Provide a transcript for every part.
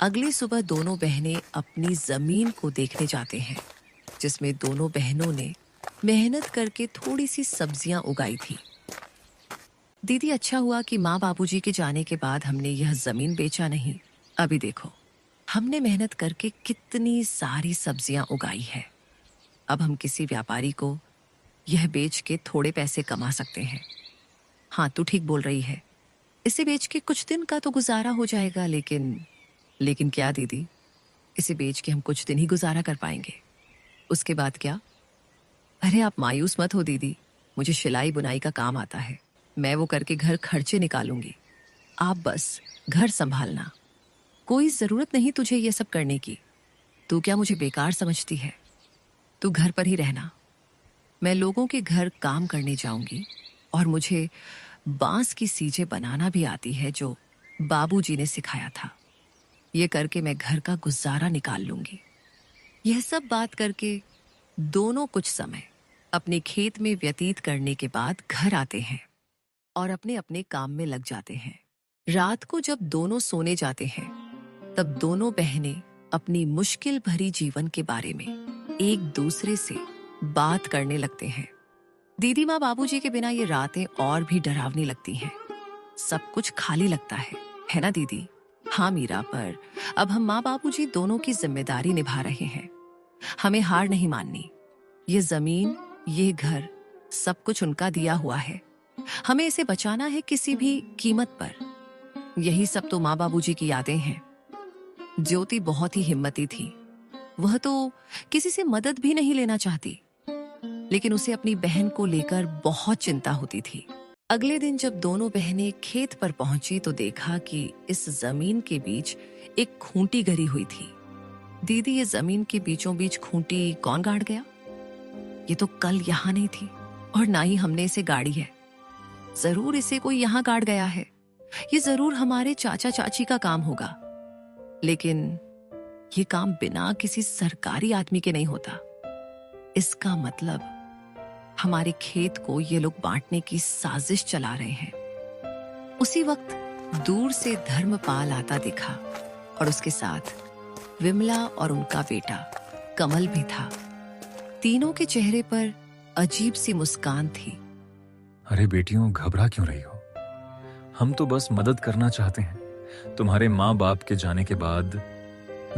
अगली सुबह दोनों बहनें अपनी जमीन को देखने जाते हैं, जिसमें दोनों बहनों ने मेहनत करके थोड़ी सी सब्जियां उगाई थी। दीदी, अच्छा हुआ कि माँ बाबूजी के जाने के बाद हमने यह जमीन बेचा नहीं। अभी देखो, हमने मेहनत करके कितनी सारी सब्जियां उगाई है। अब हम किसी व्यापारी को यह बेच के थोड़े पैसे कमा सकते हैं। हाँ, तू ठीक बोल रही है। इसे बेच के कुछ दिन का तो गुजारा हो जाएगा, लेकिन क्या दीदी, इसे बेच के हम कुछ दिन ही गुजारा कर पाएंगे। उसके बाद क्या? अरे आप मायूस मत हो दीदी, मुझे सिलाई बुनाई का काम आता है। मैं वो करके घर खर्चे निकालूंगी। आप बस घर संभालना। कोई जरूरत नहीं तुझे ये सब करने की। तू क्या मुझे बेकार समझती है? तू घर पर ही रहना। मैं लोगों के घर काम करने जाऊंगी और मुझे बांस की सीजें बनाना भी आती है, जो बाबूजी ने सिखाया था। ये करके मैं घर का गुजारा निकाल लूंगी। यह सब बात करके दोनों कुछ समय अपने खेत में व्यतीत करने के बाद घर आते हैं और अपने अपने काम में लग जाते हैं। रात को जब दोनों सोने जाते हैं, तब दोनों बहनें अपनी मुश्किल भरी जीवन के बारे में एक दूसरे से बात करने लगते हैं। दीदी, माँ बाबूजी के बिना ये रातें और भी डरावनी लगती हैं। सब कुछ खाली लगता है ना दीदी? हाँ मीरा, पर अब हम माँ बाबूजी दोनों की जिम्मेदारी निभा रहे हैं। हमें हार नहीं माननी। ये जमीन, ये घर, सब कुछ उनका दिया हुआ है। हमें इसे बचाना है किसी भी कीमत पर। यही सब तो माँ बाबूजी की यादें हैं। ज्योति बहुत ही हिम्मती थी। वह तो किसी से मदद भी नहीं लेना चाहती, लेकिन उसे अपनी बहन को लेकर बहुत चिंता होती थी। अगले दिन जब दोनों बहनें खेत पर पहुंची तो देखा कि इस जमीन के बीच एक खूंटी गड़ी हुई थी। दीदी, ये जमीन के बीचों बीच खूंटी कौन गाड़ गया? ये तो कल यहाँ नहीं थी और ना ही हमने इसे गाड़ी है। जरूर इसे कोई यहाँ गाड़ गया है। ये जरूर हमारे चाचा चाची का काम होगा, लेकिन ये काम बिना किसी सरकारी आदमी के नहीं होता। इसका मतलब हमारे खेत को ये लोग बांटने की साजिश चला रहे हैं। उसी वक्त दूर से धर्मपाल आता दिखा और उसके साथ विमला और उनका बेटा कमल भी था। तीनों के चेहरे पर अजीब सी मुस्कान थी। अरे बेटियों, घबरा क्यों रही हो? हम तो बस मदद करना चाहते हैं। तुम्हारे माँ बाप के जाने के बाद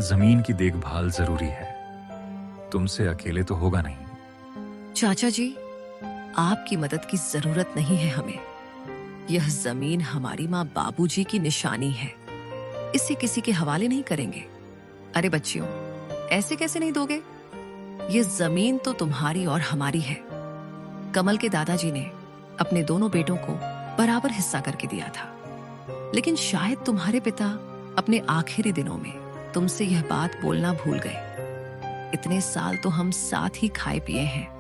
जमीन की देखभाल जरूरी है। तुमसे अकेले तो होगा नहीं। चाचा जी, आपकी मदद की जरूरत नहीं है हमें। यह जमीन हमारी माँ बाबूजी की निशानी है। इसे किसी के हवाले नहीं करेंगे। अरे बच्चियों, ऐसे कैसे नहीं दोगे? ये जमीन तो तुम्हारी और हमारी है। कमल के दादाजी ने अपने दोनों बेटों को बराबर हिस्सा करके दिया था, लेकिन शायद तुम्हारे पिता अपने आखिरी दिनों में तुमसे यह बात बोलना भूल गए। इतने साल तो हम साथ ही खाए पिए हैं।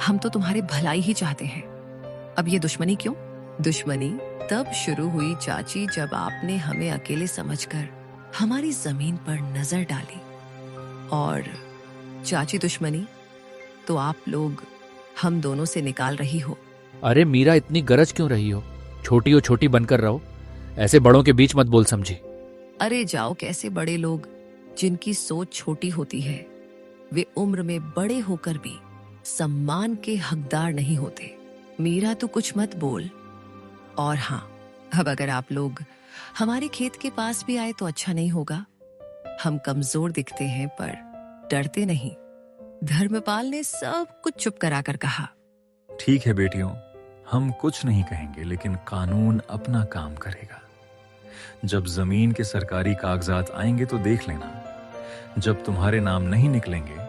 हम तो तुम्हारे भलाई ही चाहते हैं। अब ये दुश्मनी क्यों? दुश्मनी तब शुरू हुई चाची, जब आपने हमें अकेले समझकर हमारी जमीन पर नजर डाली। और चाची, दुश्मनी तो आप लोग हम दोनों से निकाल रही हो। अरे मीरा, इतनी गरज क्यों रही हो? छोटी हो छोटी बनकर रहो। ऐसे बड़ों के बीच मत बोल, समझी? अरे जाओ, कैसे बड़े लोग जिनकी सोच छोटी होती है, वे उम्र में बड़े होकर भी सम्मान के हकदार नहीं होते। मीरा, तू कुछ मत बोल। और हाँ, अब अगर आप लोग हमारे खेत के पास भी आए तो अच्छा नहीं होगा। हम कमजोर दिखते हैं पर डरते नहीं। धर्मपाल ने सब कुछ चुप कराकर कहा। ठीक है बेटियों, हम कुछ नहीं कहेंगे, लेकिन कानून अपना काम करेगा। जब जमीन के सरकारी कागजात आएंगे तो देख लेना। जब तुम्हारे नाम नहीं निकलेंगे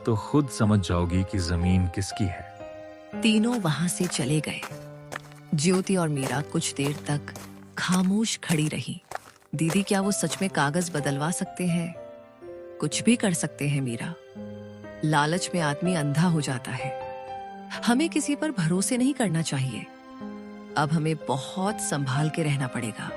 तो खुद समझ जाओगी कि जमीन किसकी है। तीनों वहां से चले गए। ज्योति और मीरा कुछ देर तक खामोश खड़ी रही। दीदी, क्या वो सच में कागज बदलवा सकते हैं? कुछ भी कर सकते हैं मीरा। लालच में आदमी अंधा हो जाता है। हमें किसी पर भरोसे नहीं करना चाहिए। अब हमें बहुत संभाल के रहना पड़ेगा।